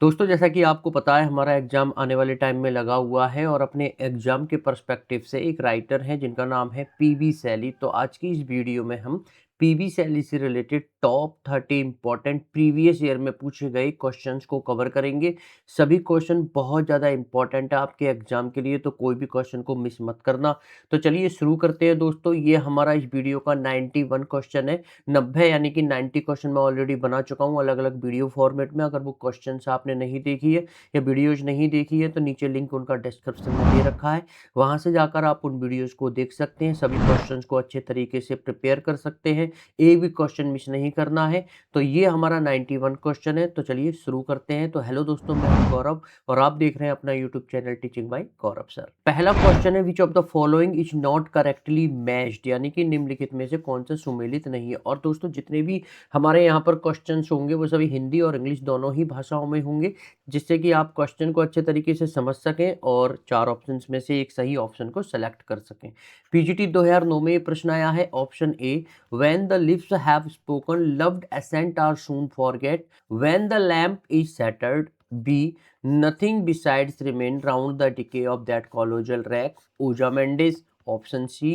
दोस्तों जैसा कि आपको पता है हमारा एग्ज़ाम आने वाले टाइम में लगा हुआ है और अपने एग्ज़ाम के पर्सपेक्टिव से एक राइटर हैं जिनका नाम है पीबी सैली। तो आज की इस वीडियो में हम पीबी सैली से related top 30 important previous year में पूछे गए क्वेश्चंस को कवर करेंगे। सभी क्वेश्चन बहुत ज़्यादा इम्पॉर्टेंट है आपके एग्ज़ाम के लिए, तो कोई भी क्वेश्चन को मिस मत करना। तो चलिए शुरू करते हैं दोस्तों। ये हमारा इस वीडियो का 91 क्वेश्चन है। 90 यानी कि 90 क्वेश्चन मैं ऑलरेडी बना चुका हूँ अलग-अलग वीडियो फॉर्मेट में। अगर वो क्वेश्चंस आपने नहीं देखी है या वीडियोज़ नहीं देखी है तो नीचे लिंक उनका डिस्क्रिप्शन में दे रखा है। वहाँ से जाकर आप उन वीडियोज़ को देख सकते हैं। सभी क्वेश्चंस को अच्छे तरीके से प्रिपेयर कर सकते हैं। एक भी क्वेश्चन मिस नहीं करना है। तो ये हमारा 91 क्वेश्चन है। तो चलिए शुरू करते हैं। तो हेलो दोस्तों, मैं हूं गौरव और आप देख रहे हैं अपना यूट्यूब चैनल टीचिंग बाय गौरव सर। पहला क्वेश्चन है which of the following is not correctly matched, यानी कि निम्नलिखित में से कौन सा सुमेलित नहीं है। और दोस्तों जितने भी हमारे यहाँ पर क्वेश्चंस होंगे वो सभी हिंदी और इंग्लिश दोनों ही भाषाओं में होंगे, जिससे कि आप क्वेश्चन को अच्छे तरीके से समझ सकें और 4 ऑप्शंस में से एक सही ऑप्शन को सेलेक्ट कर सकें। पीजीटी 2009 में ये प्रश्न आया है option A, when the lips have spoken loved accent are soon forget, when the lamp is shattered, B, nothing besides remain round the decay of that colossal wreck, Oja Mendes, option C,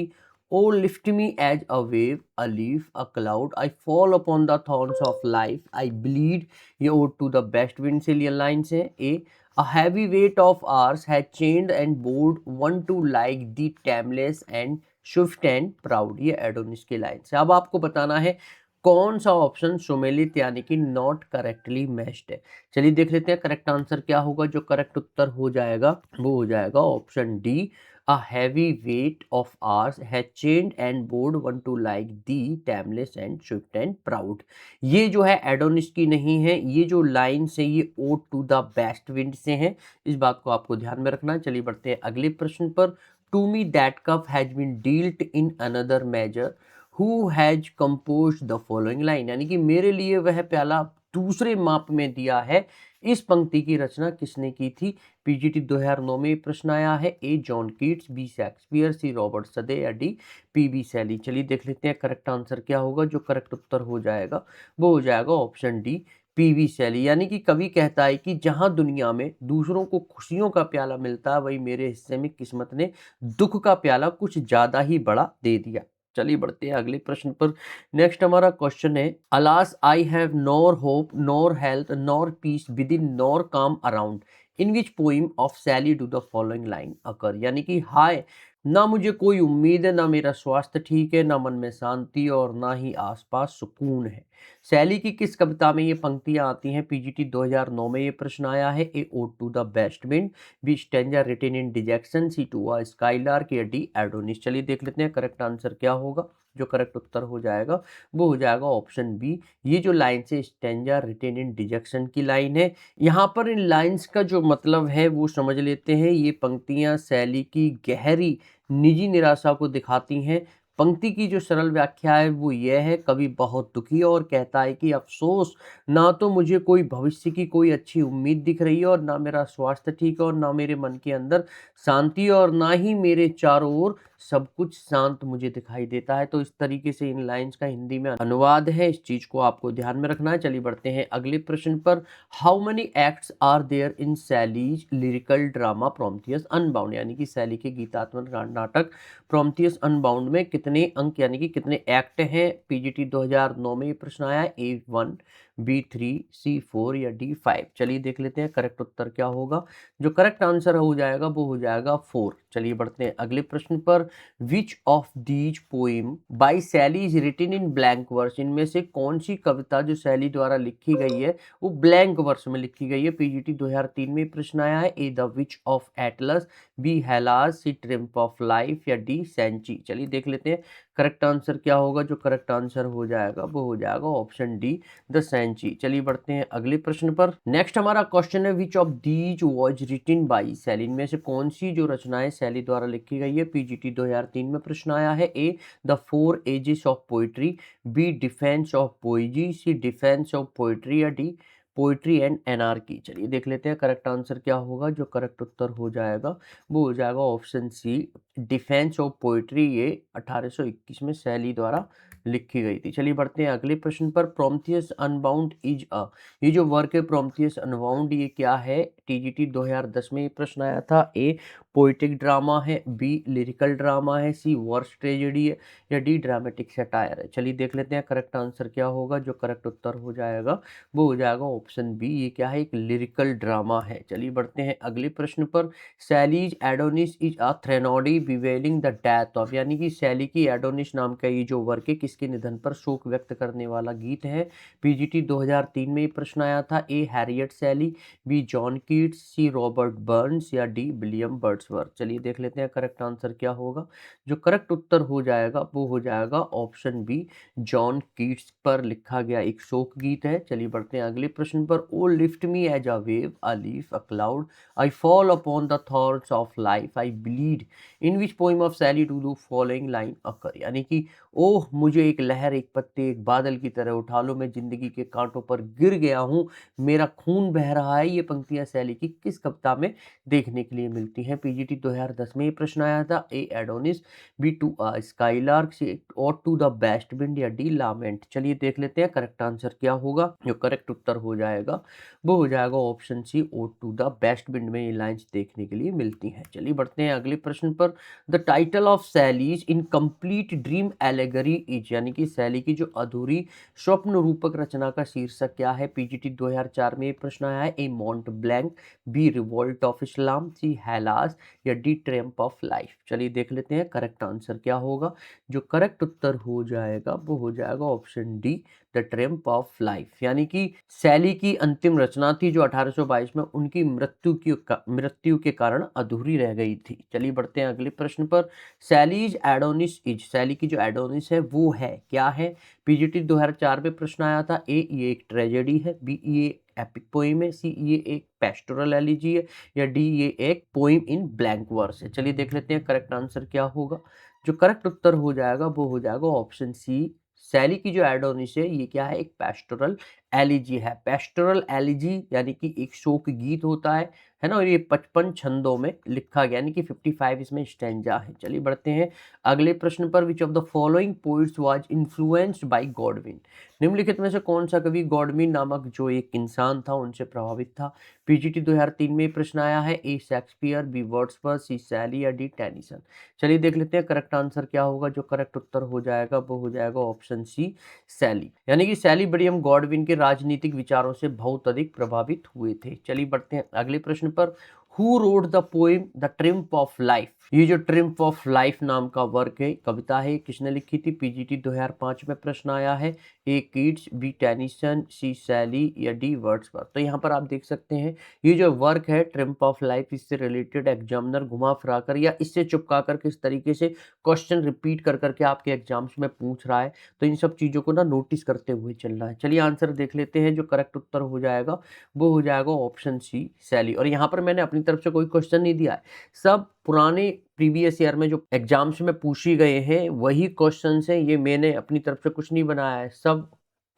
oh lift me as a wave, a leaf, a cloud, I fall upon the thorns of life, I bleed, ये ode to the best wind से ये lines है। A, a heavy weight of ours had chained and bored one to like the tameless and swift and proud, ये Adonis की line है। अब आपको बताना है कौन सा ऑप्शन सुमेलित यानी कि नॉट करेक्टली मैच्ड है। चलिए देख लेते हैं करेक्ट आंसर क्या होगा। जो करेक्ट उत्तर हो जाएगा वो हो जाएगा option D, a heavy weight of hours has chained and board one two like the timeless and Swift and proud. ये जो है एडोनिस की नहीं है, ये जो लाइन्स है ये ode to the best wind से हैं। इस बात को आपको ध्यान में रखना है। चलिए बढ़ते हैं अगले प्रश्न पर। To me that cup has been dealt in another measure, who has composed the following line, यानी कि मेरे लिए वह प्याला दूसरे माप में दिया है। इस पंक्ति की रचना किसने की थी। पीजीटी 2009 में प्रश्न आया है। A John Keats, B Shakespeare, C Robert Southey या डी पीबी सैली। चलिए देख लेते हैं करेक्ट आंसर क्या होगा। जो करेक्ट उत्तर हो जाएगा वो हो जाएगा ऑप्शन डी, पीबी सैली। यानी कि कवि कहता है कि जहां दुनिया में दूसरों को खुशियों का प्याला मिलता है वही मेरे हिस्से में किस्मत ने दुख का प्याला कुछ ज्यादा ही बड़ा दे दिया। चलिए बढ़ते हैं अगले प्रश्न पर। नेक्स्ट हमारा क्वेश्चन है, alas I have nor hope nor health nor peace within nor calm around, in which poem of Shelley do the following line occur, यानी कि हाय, ना मुझे कोई उम्मीद है, ना मेरा स्वास्थ्य ठीक है, ना मन में शांति और ना ही आसपास सुकून है। सैली की किस कविता में ये पंक्तियां आती हैं। पीजीटी 2009 में ये प्रश्न आया है। A ode to the best wind, B stanzas written in dejection, C to a skylark या डी एडोनिस। चलिए देख लेते हैं करेक्ट आंसर क्या होगा। जो करेक्ट उत्तर हो जाएगा वो हो जाएगा ऑप्शन बी। ये जो लाइन से स्टैंजा रिटन इन डिजेक्शन की लाइन है, यहाँ पर इन लाइंस का जो मतलब है वो समझ लेते हैं। ये पंक्तियां शैली की गहरी निजी निराशा को दिखाती हैं। पंक्ति की जो सरल व्याख्या है वो यह है, कवि बहुत दुखी है और कहता है कि अफसोस, ना तो मुझे कोई भविष्य की कोई अच्छी उम्मीद दिख रही है और ना मेरा स्वास्थ्य ठीक है और ना मेरे मन के अंदर शांति और ना ही मेरे चारों ओर सब कुछ शांत मुझे दिखाई देता है। तो इस तरीके से इन लाइंस का हिंदी में अनुवाद है। इस चीज को आपको ध्यान में रखना है। चलिए बढ़ते हैं अगले प्रश्न पर। How many acts are there in Shelley's lyrical drama Prometheus Unbound, यानी कि शैली के गीतात्मक नाटक प्रोमेथियस अनबाउंड में कितने अंक यानी कि कितने एक्ट हैं। पीजीटी 2009 में ये प्रश्न आया है। A1, B3, C4 या D5। चलिए देख लेते हैं करेक्ट उत्तर क्या होगा। जो करेक्ट आंसर हो जाएगा वो हो जाएगा 4। चलिए बढ़ते हैं अगले प्रश्न पर। Which of these poem by Shelley is written in blank verse, इनमें से कौन सी कविता जो शैली द्वारा लिखी गई है वो ब्लैंक वर्स में लिखी गई है। पीजीटी 2003 में प्रश्न आया है। A the witch of Atlas, B Hellas, C triumph of life या डी सेंची। चलिए देख लेते हैं करेक्ट आंसर क्या होगा। जो करेक्ट आंसर हो जाएगा वो हो जाएगा ऑप्शन डी, द सेंची। चलिए बढ़ते हैं अगले प्रश्न पर। नेक्स्ट हमारा क्वेश्चन है, which of these was written by Shelley, इनमें से कौन सी जो रचनाएं शैली द्वारा लिखी गई है। पीजीटी 2003 में प्रश्न आया है। A the 4 ages of poetry, B defence of poesy, C defence of poetry या डी पोइट्री एंड एनार्की। चलिए देख लेते हैं करेक्ट आंसर क्या होगा। जो करेक्ट उत्तर हो जाएगा वो हो जाएगा option C, defence of poetry. ये 1821 में शैली द्वारा लिखी गई थी। चलिए बढ़ते हैं अगले प्रश्न पर। प्रोमेथियस अनबाउंड इज अ, ये जो वर्क है प्रोमेथियस अनबाउंड, ये क्या है? टीजीटी 2010 में ये प्रश्न आया था। ए पोइटिक ड्रामा है, बी लिरिकल ड्रामा है, सी वर्स ट्रेजेडी है, या डी ड्रामेटिक सटायर है। चलिए देख लेते हैं करेक्ट आंसर क्या होगा। जो करेक्ट उत्तर हो जाएगा वो हो जाएगा ऑप्शन बी। ये क्या है? एक लिरिकल ड्रामा है। चलिए बढ़ते हैं अगले प्रश्न पर। Shelley's Adonais is a threnody bewailing the death of, यानी कि सैली की एडोनिस नाम का ये जो वर्क है किसके निधन पर शोक व्यक्त करने वाला गीत है? पीजीटी 2003 में ये प्रश्न आया था। A Harriet Shelley, B John Keats, C Robert Burns, या डी विलियम वर्ड्सवर्थ। चलिए देख लेते हैं करेक्ट आंसर क्या होगा। जो करेक्ट उत्तर हो जाएगा वो हो जाएगा ऑप्शन बी, जॉन कीट्स पर लिखा गया एक शोक गीत है। चलिए बढ़ते हैं अगले प्रश्न पर। O lift me as a wave, a leaf, a cloud, I fall upon the thorns of life, I bleed, in which poem of Shelley do the following line occur, यानी कि ओह मुझे एक लहर, एक पत्ते, एक बादल की तरह उठा लो, मैं जिंदगी के कांटों पर गिर गया हूँ, मेरा खून बह रहा है, ये पंक्तियां सैली की किस कविता में देखने के लिए मिलती हैं? पीजीटी 2010 में ये प्रश्न आया था। ए एडोनिस, बी टू स्काईलार्क, सी और टू द बेस्ट विंड, या डी लामेंट। चलिए देख लेते हैं करेक्ट आंसर क्या होगा। जो करेक्ट उत्तर हो जाएगा वो हो जाएगा option C, ode to the best wind में ये लाइंस देखने के लिए मिलती हैं। चलिए बढ़ते हैं अगले प्रश्न पर। The title of सैलीज in complete dream allegory is, यानी कि सैली की जो अधूरी स्वप्न रूपक रचना का शीर्षक क्या है? पीजीटी 2004 में ये प्रश्न आया है। A Mont Blanc, B revolt of Islam, C Hellas, या डी ट्रियम्फ ऑफ लाइफ। चलिए देख लेते हैं करेक्ट आंसर क्या होगा। जो करेक्ट उत्तर हो जाएगा वो हो जाएगा option D, the Triumph of life, यानी कि सैली की अंतिम रचना थी जो 1822 में उनकी मृत्यु के कारण अधूरी रह गई थी। चलिए बढ़ते हैं अगले प्रश्न पर। सैलीज एडोनिस इज, सैली की जो एडोनिस है वो है क्या है? पीजीटी 2004 में प्रश्न आया था। ए ये एक ट्रेजेडी है, बी ये एपिक पोइम है, सी ये एक पेस्टोरल एलिजी है, या डी ये एक पोइम इन ब्लैंक वर्स है। चलिए देख लेते हैं करेक्ट आंसर क्या होगा। जो करेक्ट उत्तर हो जाएगा वो हो जाएगा ऑप्शन सी, सैली की जो एडोनिस है ये क्या है? एक पेस्टोरल एलिजी है। पेस्टोरल एलिजी यानी कि एक शोक गीत होता है ना, और ये 55 छंदों में लिखा गया, यानी कि 55 इसमें स्टैंजा है। चलिए बढ़ते हैं अगले प्रश्न पर। Which of the following poets was influenced by Godwin, निम्नलिखित में से कौन सा कवि गॉडविन नामक जो एक इंसान था उनसे प्रभावित था? पीजीटी 2003 में प्रश्न आया है। ए शेक्सपियर, बी वर्ड्सवर्थ, सी सैली, या डी टेनिसन। चलिए देख लेते हैं करेक्ट आंसर क्या होगा। जो करेक्ट उत्तर हो जाएगा वो हो जाएगा ऑप्शन सी, सैली, यानी कि सैली विलियम गॉडविन के राजनीतिक विचारों से बहुत अधिक प्रभावित हुए थे। चलिए बढ़ते हैं अगले प्रश्न पर। Who wrote the poem the triumph of life, ये जो ट्रिम्फ ऑफ लाइफ नाम का वर्क है, कविता है, किसने लिखी थी? पीजीटी 2005 में प्रश्न आया है। ए कीट्स, बी टेनिसन, सी सैली, या डी वर्ड्सवर्थ। तो यहाँ पर आप देख सकते हैं ये जो वर्क है ट्रिम्फ ऑफ लाइफ, इससे रिलेटेड एग्जामिनर घुमा फिरा कर या इससे चिपका कर किस तरीके से क्वेश्चन रिपीट कर करके आपके एग्जाम्स में पूछ रहा है, तो इन सब चीज़ों को ना नोटिस करते हुए चलना है। चलिए आंसर देख लेते हैं। जो करेक्ट उत्तर हो जाएगा वो हो जाएगा ऑप्शन सी, सैली। और यहाँ पर मैंने अपनी तरफ से कोई क्वेश्चन नहीं दिया है, सब पुराने प्रीवियस ईयर में जो एग्जाम्स में पूछी गए हैं वही क्वेश्चंस हैं। ये मैंने अपनी तरफ से कुछ नहीं बनाया है, सब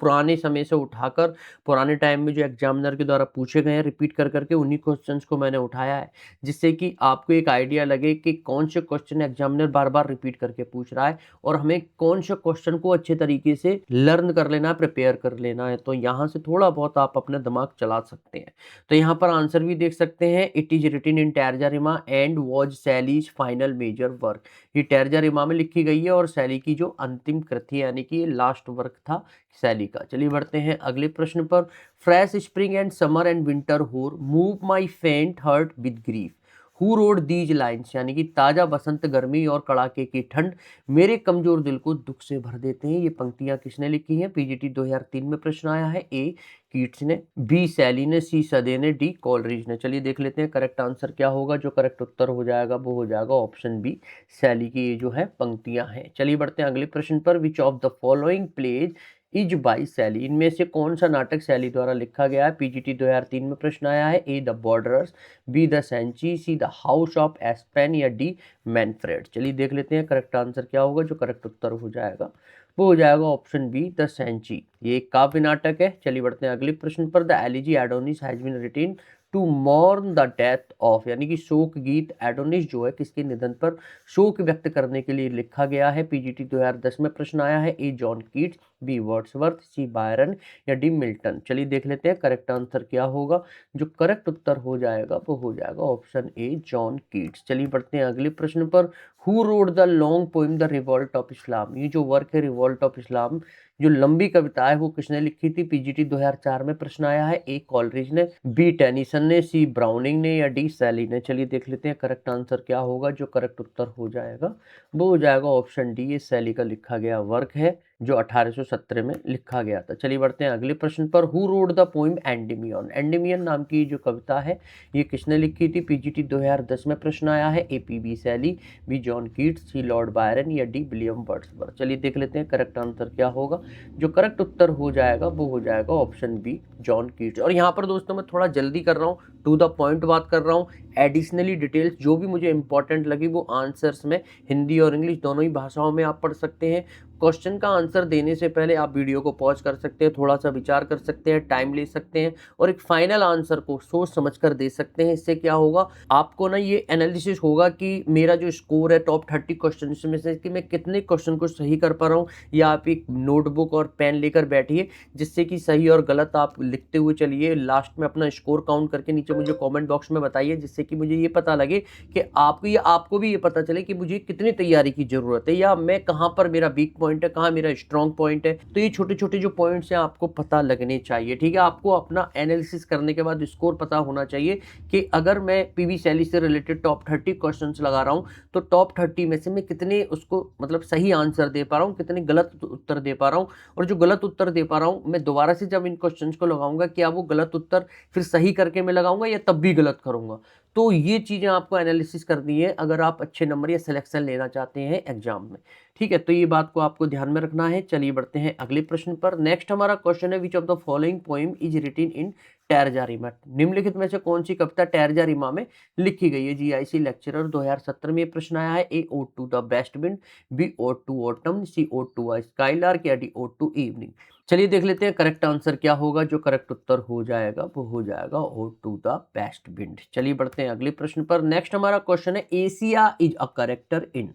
पुराने समय से उठाकर पुराने टाइम में जो एग्जामिनर के द्वारा पूछे गए हैं रिपीट कर करके उन्हीं क्वेश्चंस को मैंने उठाया है, जिससे कि आपको एक आइडिया लगे कि कौन से क्वेश्चन एग्जामिनर बार बार रिपीट करके पूछ रहा है और हमें कौन से क्वेश्चन को अच्छे तरीके से लर्न कर लेना है, प्रिपेयर कर लेना है। तो यहाँ से थोड़ा बहुत आप अपना दिमाग चला सकते हैं। तो यहाँ पर आंसर भी देख सकते हैं। It is written in terza rima and was Shelley's final major work, ये टैर्जा रिमा में लिखी गई है और सैली की जो अंतिम कृति यानी कि लास्ट वर्क था सैली का। चलिए बढ़ते हैं अगले प्रश्न पर। Fresh spring and summer and winter hoar move my faint heart with grief, who wrote these lines, यानी कि ताजा बसंत गर्मी और कड़ाके की ठंड मेरे कमजोर दिल को दुख से भर देते हैं, ये पंक्तियां किसने लिखी हैं? पीजीटी 2003 में प्रश्न आया है। ए कीट्स ने, बी सैली ने, सी सदे ने, डी कॉलरिज ने। चलिए देख लेते हैं करेक्ट आंसर क्या होगा। जो करेक्ट उत्तर हो जाएगा वो हो जाएगा ऑप्शन बी, सैली की ये जो है पंक्तियां हैं। चलिए बढ़ते हैं अगले प्रश्न पर। Which of the following plays is by Shelley, इनमें से कौन सा नाटक सैली द्वारा लिखा गया है? पीजीटी 2003 में प्रश्न आया है। A the Borderers, B the Cenci, C the House of Aspen, या डी मैनफ्रेड। चलिए देख लेते हैं करेक्ट आंसर क्या होगा। जो करेक्ट उत्तर हो जाएगा वो हो जाएगा ऑप्शन बी, द सेंची, ये एक काव्य नाटक है। चलिए बढ़ते हैं अगले प्रश्न पर। The elegy Adonais has been written to mourn the death of, यानी कि शोक गीत एडोनिस जो है किसके निधन पर शोक व्यक्त करने के लिए लिखा गया है। पीजीटी 2010 में प्रश्न आया है। A John Keats, B Wordsworth, C Byron या डी मिल्टन। चलिए देख लेते हैं करेक्ट आंसर क्या होगा। जो करेक्ट उत्तर हो जाएगा वो हो जाएगा ऑप्शन ए जॉन कीट्स। चलिए बढ़ते हैं अगले प्रश्न पर। Who wrote the long poem the revolt of इस्लाम, ये जो वर्क है रिवॉल्ट ऑफ इस्लाम, जो लंबी कविता है वो किसने लिखी थी। पीजीटी 2004 में प्रश्न आया है। ए कॉलरिज ने, बी टेनिसन ने, सी ब्राउनिंग ने या डी सैली ने। चलिए देख लेते हैं करेक्ट आंसर क्या होगा। जो करेक्ट उत्तर हो जाएगा वो हो जाएगा ऑप्शन डी, ये सैली का लिखा गया वर्क है जो 1817 में लिखा गया था। चलिए बढ़ते हैं अगले प्रश्न पर। हु रोड द पोइम एंडेमियन, एंडेमियन नाम की जो कविता है ये किसने लिखी थी। पीजीटी 2010 में प्रश्न आया है। ए पीबी सैली, बी जॉन कीट्स, सी लॉर्ड बायरन या डी विलियम वर्ड्सवर्थ। चलिए देख लेते हैं करेक्ट आंसर क्या होगा। जो करेक्ट उत्तर हो जाएगा वो हो जाएगा ऑप्शन बी जॉन कीट्स। और यहाँ पर दोस्तों मैं थोड़ा जल्दी कर रहा हूँ, टू द पॉइंट बात कर रहा हूँ। एडिशनली डिटेल्स जो भी मुझे इंपॉर्टेंट लगी वो आंसर्स में हिंदी और इंग्लिश दोनों ही भाषाओं में आप पढ़ सकते हैं। क्वेश्चन का आंसर देने से पहले आप वीडियो को पॉज कर सकते हैं, थोड़ा सा विचार कर सकते हैं, टाइम ले सकते हैं और एक फाइनल आंसर को सोच समझ कर दे सकते हैं। इससे क्या होगा, आपको ना ये एनालिसिस होगा कि मेरा जो स्कोर है टॉप 30 क्वेश्चन में से कि मैं कितने क्वेश्चन को सही कर पा रहा हूँ। या आप एक नोटबुक और पेन लेकर बैठिए जिससे कि सही और गलत आप लिखते हुए चलिए। लास्ट में अपना स्कोर काउंट करके नीचे मुझे कॉमेंट बॉक्स में बताइए, जिससे कि मुझे ये पता लगे कि आपको भी ये पता चले कि मुझे कितनी तैयारी की जरूरत है या मैं कहाँ पर मेरा वीक पॉइंट है, कहाँ मेरा स्ट्रॉन्ग पॉइंट है। तो ये छोटे छोटे जो पॉइंट्स हैं आपको पता लगने चाहिए, ठीक है। आपको अपना एनालिसिस करने के बाद स्कोर पता होना चाहिए कि अगर मैं पीवी सैली से रिलेटेड टॉप 30 क्वेश्चंस लगा रहा हूँ तो टॉप 30 में से मैं कितने उसको मतलब सही आंसर दे पा रहा हूँ, कितने गलत उत्तर दे पा रहा हूँ। और जो गलत उत्तर दे पा रहा हूँ मैं दोबारा से जब इन क्वेश्चंस को लगाऊंगा क्या वो गलत उत्तर फिर सही करके मैं लगाऊंगा या तब भी गलत करूंगा। तो ये चीजें आपको एनालिसिस करनी है अगर आप अच्छे नंबर या सिलेक्शन लेना चाहते हैं एग्जाम में, ठीक है। तो ये बात को आपको ध्यान में रखना है। चलिए बढ़ते हैं अगले प्रश्न पर। नेक्स्ट हमारा क्वेश्चन है, which of the following poem is written in terza rima, निम्नलिखित में से कौन सी कविता टैरजा रीमा में लिखी गई है। जीआईसी लेक्चरर 2017 में प्रश्न आया है। A ode to the west wind, B ode to autumn, C ode to a skylark या डी ओड टू इवनिंग। चलिए देख लेते हैं करेक्ट आंसर क्या होगा। जो करेक्ट उत्तर हो जाएगा वो हो जाएगा ode to the west wind. चलिए बढ़ते हैं अगले प्रश्न पर। नेक्स्ट हमारा क्वेश्चन है, Asia is a character in,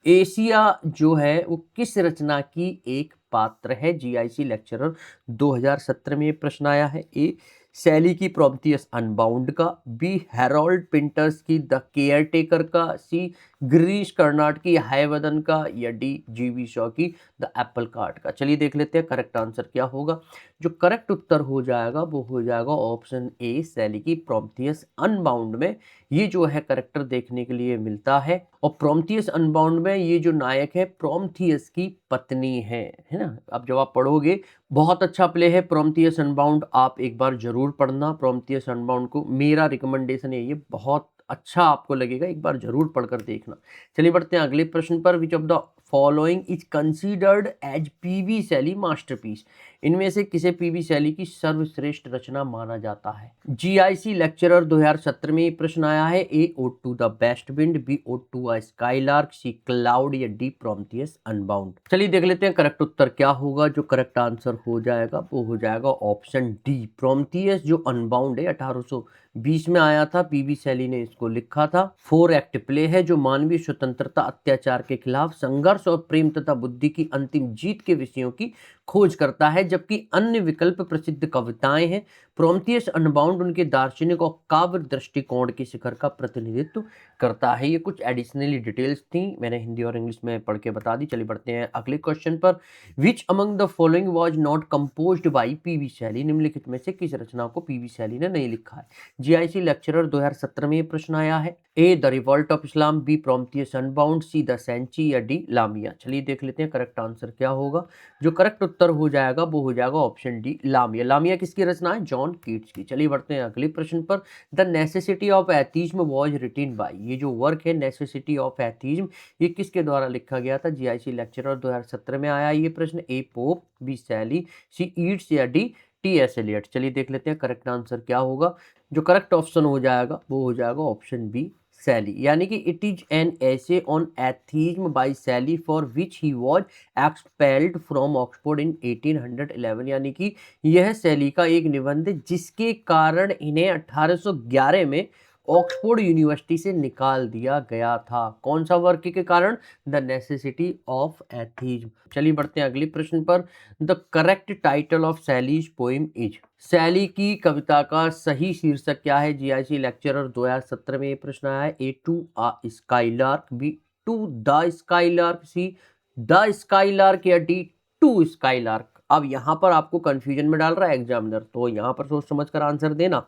Asia जो है वो किस रचना की एक पात्र है। जीआईसी लेक्चरर 2017 में ये प्रश्न आया है। ए शैली की प्रोमेथियस अनबाउंड का, बी हैरोल्ड पिंटर्स की द केयरटेकर का, सी गिरीश कर्नाड की हायवदन का या डी जीवी शॉ की द एप्पल कार्ट का। चलिए देख लेते हैं करेक्ट आंसर क्या होगा। जो करेक्ट उत्तर हो जाएगा वो हो जाएगा ऑप्शन ए शैली की प्रोमेथियस अनबाउंड में ये जो है करेक्टर देखने के लिए मिलता है। और प्रोमेथियस अनबाउंड में ये जो नायक है प्रोमेथियस की पत्नी है ना। अब जब आप पढ़ोगे बहुत अच्छा प्ले है प्रोमेथियस अनबाउंड, आप एक बार जरूर पढ़ना प्रोमेथियस अनबाउंड को, मेरा रिकमेंडेशन है ये, बहुत अच्छा आपको लगेगा, एक बार जरूर पढ़कर देखना। चलिए बढ़ते हैं अगले प्रश्न पर। Which of the following is considered as PB Shelley masterpiece, इनमें से किसे पीवी शैली की सर्वश्रेष्ठ रचना माना जाता है। जीआईसी लेक्चरर 2017 में प्रश्न आया है। A ode to the west wind, B ode to a skylark, C cloud या डी प्रोमेथियस अनबाउंड। चलिए देख लेते हैं करेक्ट उत्तर क्या होगा। जो करेक्ट आंसर हो जाएगा वो हो जाएगा ऑप्शन डी प्रोमेथियस जो अनबाउंड है 1820 में आया था, पीवी शैली ने इसको लिखा था। 4 एक्ट प्ले है जो मानवीय स्वतंत्रता अत्याचार के खिलाफ संघर्ष और प्रेम तथा बुद्धि की अंतिम जीत के विषयों की खोज करता है, जबकि अन्य विकल्प प्रसिद्ध कविताएं हैं। प्रोमेथियस अनबाउंड उनके दार्शनिक और काव्य दृष्टिकोण के शिखर का प्रतिनिधित्व करता है। ये कुछ एडिशनली डिटेल्स थी, मैंने हिंदी और इंग्लिश में पढ़ के बता दी। चलिए बढ़ते हैं अगले क्वेश्चन पर। Which among the following was not composed bye PV शैली, निम्नलिखित में से किस रचना को पीवी शैली ने नहीं लिखा है। जीआईसी लेक्चरर 2017 में ये प्रश्न आया है। A the revolt of Islam, B Prometheus unbound, C the Cenci या डी लामिया। चलिए देख लेते हैं करेक्ट आंसर क्या होगा। जो करेक्ट उत्तर हो जाएगा वो हो जाएगा ऑप्शन डी लामिया। लामिया किसकी रचना है, जॉन कीट्स की। चलिए बढ़ते हैं अगले प्रश्न पर। The necessity of atheism was written by, ये जो वर्क है नेसेसिटी ऑफ एथीज्म ये किसके द्वारा लिखा गया था। जीआईसी लेक्चरर 2017 में आया ये प्रश्न। ए पोप, बी शैली, सी ईट्स या डी टी.एस. एलियट। चलिए देख लेते हैं करेक्ट आंसर क्या होगा। जो करेक्ट ऑप्शन हो जाएगा वो हो जाएगा ऑप्शन बी सैली, यानी कि it is an essay on atheism by Shelley for which he was expelled from Oxford in 1811, यानी कि यह सैली का एक निबंध है जिसके कारण इन्हें 1811 में ऑक्सफोर्ड यूनिवर्सिटी से निकाल दिया गया था। कौन सा वर्क के कारण? The necessity of atheism. चलिए बढ़ते हैं अगले प्रश्न पर। The correct title of Shelley's poem is. Shelley की कविता का सही शीर्षक क्या है? जीआईसी लेक्चरर 2017 में ये प्रश्न आया है। A to a skylark, B to the skylark, C the skylark या डी टू स्काईलार्क। अब यहाँ पर आपको कंफ्यूजन में डाल रहा है एग्जामिनर, तो यहाँ पर सोच समझ कर आंसर देना।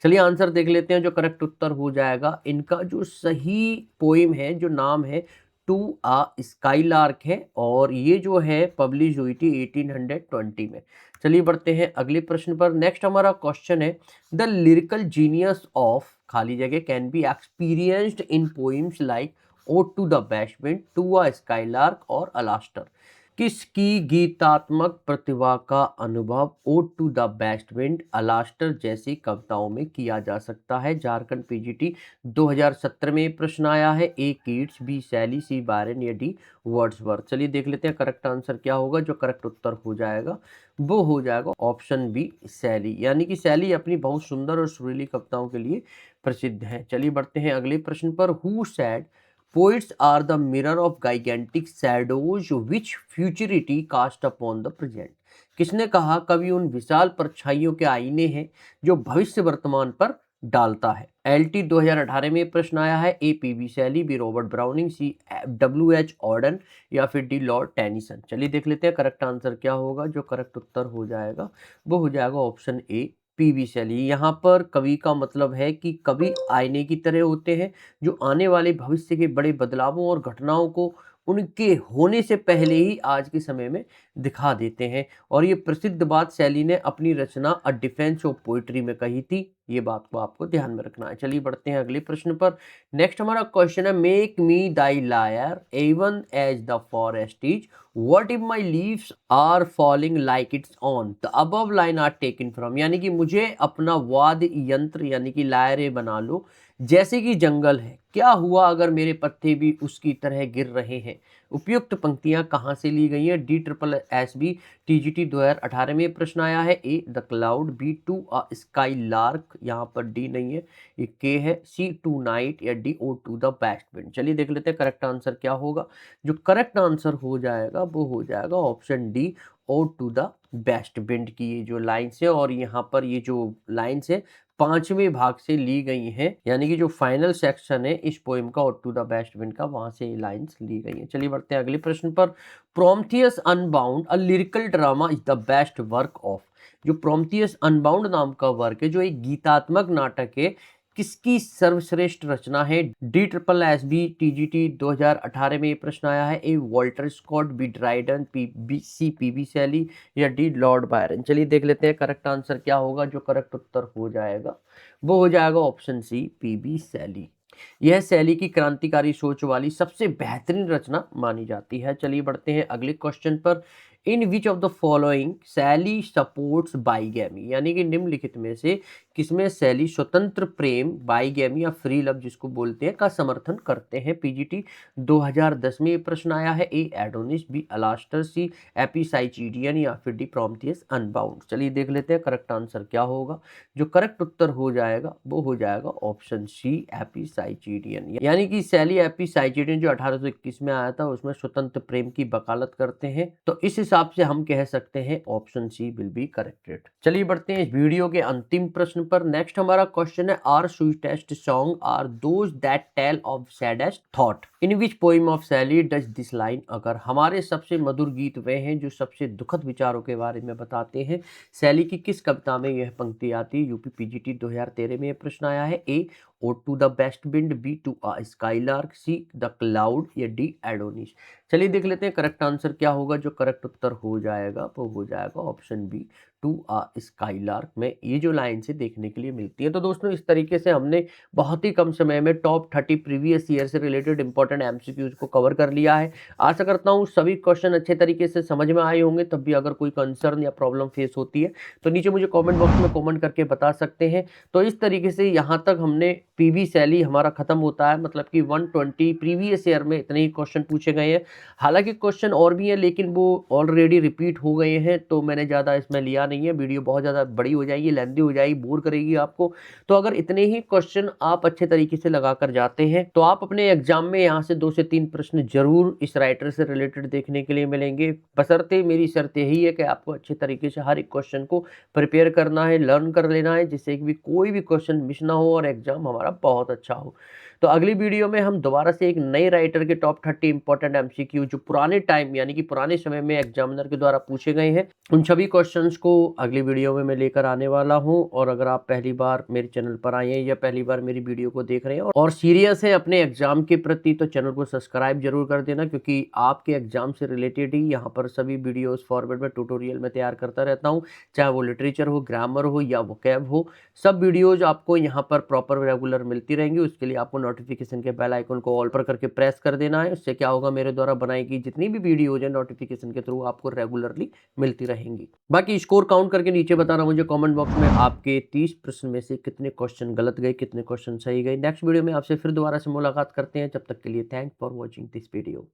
चलिए आंसर देख लेते हैं। जो करेक्ट उत्तर हो जाएगा, इनका जो सही पोइम है, जो नाम है टू अ स्काईलार्क है, और ये जो है पब्लिश हुई थी 1820 में। चलिए बढ़ते हैं अगले प्रश्न पर। नेक्स्ट हमारा क्वेश्चन है, द लिरिकल जीनियस ऑफ खाली जगह can be experienced in poems like ode to the best wind, to a skylark और अलास्टर। किसकी गीतात्मक प्रतिभा का अनुभव ode to the best wind, Alastor जैसी कविताओं में किया जा सकता है? झारखंड पीजीटी 2017 में प्रश्न आया है। ए कीट्स, बी शैली, सी बायरन या डी वर्ड्सवर्थ। चलिए देख लेते हैं करेक्ट आंसर क्या होगा। जो करेक्ट उत्तर हो जाएगा वो हो जाएगा ऑप्शन बी शैली, यानी कि शैली अपनी बहुत सुंदर और सुरीली कविताओं के लिए प्रसिद्ध है। चलिए बढ़ते हैं अगले प्रश्न पर। Who said poets are the mirror of gigantic shadows which futurity cast upon the present. किसने कहा कवि उन विशाल परछाइयों के आईने हैं जो भविष्य वर्तमान पर डालता है? एलटी 2018 में प्रश्न आया है। ए PB Shelley, B Robert browning, सी डब्ल्यू.एच. ऑर्डन या फिर डी लॉर्ड टेनिसन। चलिए देख लेते हैं करेक्ट आंसर क्या होगा। जो करेक्ट उत्तर हो जाएगा वो हो जाएगा ऑप्शन ए पीबी शैली। यहाँ पर कवि का मतलब है कि कवि आईने की तरह होते हैं जो आने वाले भविष्य के बड़े बदलावों और घटनाओं को उनके होने से पहले ही आज के समय में दिखा देते हैं। और ये प्रसिद्ध बात शैली ने अपनी रचना अ डिफेंस ऑफ पोइट्री में कही थी। ये बात को आपको ध्यान में रखना है। चलिए बढ़ते हैं अगले प्रश्न पर। नेक्स्ट हमारा क्वेश्चन है, make me thy lyre even as the forest is, what if my leaves are falling like its own. The above line are taken from, यानी कि मुझे अपना वाद्य यंत्र यानी कि लायरे बना लो जैसे कि जंगल है, क्या हुआ अगर मेरे पत्ते भी उसकी तरह गिर रहे हैं। उपयुक्त पंक्तियां कहां से ली गई हैं? D triple S B TGT 2018 में प्रश्न आया है। A the cloud, B to a skylark, यहाँ पर डी नहीं है, ये के है, सी टू नाइट या D ode to the best wind. चलिए देख लेते हैं करेक्ट आंसर क्या होगा। जो करेक्ट आंसर हो जाएगा वो हो जाएगा option D ode to the best wind की ये जो लाइन्स है। और यहाँ पर ये जो लाइन्स है पांचवें भाग से ली गई हैं, यानी कि जो फाइनल सेक्शन है इस पोएम का और टू द बेस्ट विंड का, वहां से ये लाइंस ली गई हैं। चलिए बढ़ते हैं अगले प्रश्न पर। Prometheus unbound a lyrical drama is the best work of. जो प्रोमेथियस अनबाउंड नाम का वर्क है जो एक गीतात्मक नाटक है, किसकी सर्वश्रेष्ठ रचना है? D triple S B TGT 2018 में ये प्रश्न आया है। A Walter Scott, B Dryden, C PB Shelley या डी लॉर्ड बायरन। चलिए देख लेते हैं करेक्ट आंसर क्या होगा। जो करेक्ट उत्तर हो जाएगा वो हो जाएगा ऑप्शन सी पीबी शैली। यह शैली की क्रांतिकारी सोच वाली सबसे बेहतरीन रचना मानी जाती है। चलिए बढ़ते हैं अगले क्वेश्चन पर। इन विच ऑफ द फॉलोइंग शैली सपोर्ट्स बाईगैमी, यानी कि निम्नलिखित में से किसमें शैली स्वतंत्र प्रेम, बाईगैमी या फ्री लव जिसको बोलते हैं का समर्थन करते हैं? पीजीटी 2010 में ये प्रश्न आया है। ए एडोनिस, बी अलास्टर, सी एपिसाइचिडियन या फिर डी प्रोमेथियस अनबाउंड। चलिए देख लेते हैं करेक्ट आंसर क्या होगा। जो करेक्ट उत्तर हो जाएगा वो हो जाएगा ऑप्शन सी एपिसाइचिडियन, यानी कि शैली एपिसाइचिडियन जो 1821 में आया था उसमें स्वतंत्र प्रेम की वकालत करते हैं। तो इस हिसाब से हम कह सकते हैं option C will be corrected. चलिए बढ़ते हैं इस वीडियो के अंतिम प्रश्न पर। नेक्स्ट हमारा क्वेश्चन है, our sweetest song are those that tell of saddest thought, in which poem of Shelley does this line occur. हमारे सबसे मधुर गीत वे हैं जो सबसे दुखद विचारों के बारे में बताते हैं। शैली की किस कविता में यह पंक्ति आती है? यूपी पीजीटी 2013 में यह प्रश्न आया है। A ode to the best wind, B to a skylark, C the cloud या डी एडोनिस। चलिए देख लेते हैं करेक्ट आंसर क्या होगा। जो करेक्ट उत्तर हो जाएगा वो हो जाएगा option B to a skylark में ये जो लाइन से देखने के लिए मिलती है। तो दोस्तों इस तरीके से हमने बहुत ही कम समय में टॉप 30 प्रीवियस ईयर से रिलेटेड इंपॉर्टेंट एमसीक्यूज को कवर कर लिया है। आशा करता हूँ सभी क्वेश्चन अच्छे तरीके से समझ में आए होंगे। तब भी अगर कोई कंसर्न या प्रॉब्लम फेस होती है तो नीचे मुझे कॉमेंट बॉक्स में कॉमेंट करके बता सकते हैं। तो इस तरीके से यहाँ तक हमने पीवी सैली हमारा खत्म होता है, मतलब कि 120 प्रीवियस ईयर में इतने ही क्वेश्चन पूछे गए हैं। हालाँकि क्वेश्चन और भी हैं लेकिन वो ऑलरेडी रिपीट हो गए हैं, तो मैंने ज़्यादा इसमें लिया नहीं है। वीडियो बहुत ज़्यादा बड़ी हो जाएगी, लेंथी हो जाएगी, बोर करेगी आपको। तो अगर इतने ही क्वेश्चन आप अच्छे तरीके से लगाकर जाते हैं, तो आप अपने एग्ज़ाम में यहाँ से 2 से 3 प्रश्न ज़रूर इस राइटर से रिलेटेड देखने के लिए मिलेंगे। बशर्ते मेरी शर्त यही है कि आपको अच्छे तरीके से हर एक क्वेश्चन को प्रिपेयर करना है, लर्न कर लेना है, जिससे कि भी कोई भी क्वेश्चन मिस ना हो और एग्ज़ाम हमारा बहुत अच्छा हो। तो अगली वीडियो में हम दोबारा से एक नए राइटर के टॉप 30 इंपॉर्टेंट एमसीक्यू जो पुराने टाइम यानी कि पुराने समय में एग्जामिनर के द्वारा पूछे गए हैं, उन सभी क्वेश्चंस को अगली वीडियो में मैं लेकर आने वाला हूं। और अगर आप पहली बार मेरे चैनल पर आए हैं या पहली बार मेरी वीडियो को देख रहे हैं और सीरियस हैं अपने एग्जाम के प्रति, तो चैनल को सब्सक्राइब जरूर कर देना, क्योंकि आपके एग्जाम से रिलेटेड ही यहाँ पर सभी वीडियोस फॉरवर्ड में ट्यूटोरियल में तैयार करता रहता हूँ। चाहे वो लिटरेचर हो, ग्रामर हो या वोकैब हो, सब वीडियोज आपको यहाँ पर प्रॉपर रेगुलर मिलती रहेंगी। उसके लिए आपको नोटिफिकेशन के बेल आइकन को ऑल पर करके प्रेस कर देना है। उससे क्या होगा, मेरे द्वारा बनाई गई जितनी भी वीडियोज है नोटिफिकेशन के थ्रू आपको रेगुलरली मिलती रहेंगी। बाकी स्कोर काउंट करके नीचे बताना मुझे कमेंट बॉक्स में, आपके 30 प्रश्न में से कितने क्वेश्चन गलत गए, कितने क्वेश्चन सही गए। नेक्स्ट वीडियो में आपसे फिर दोबारा से मुलाकात करते हैं। जब तक के लिए thanks for watching this video.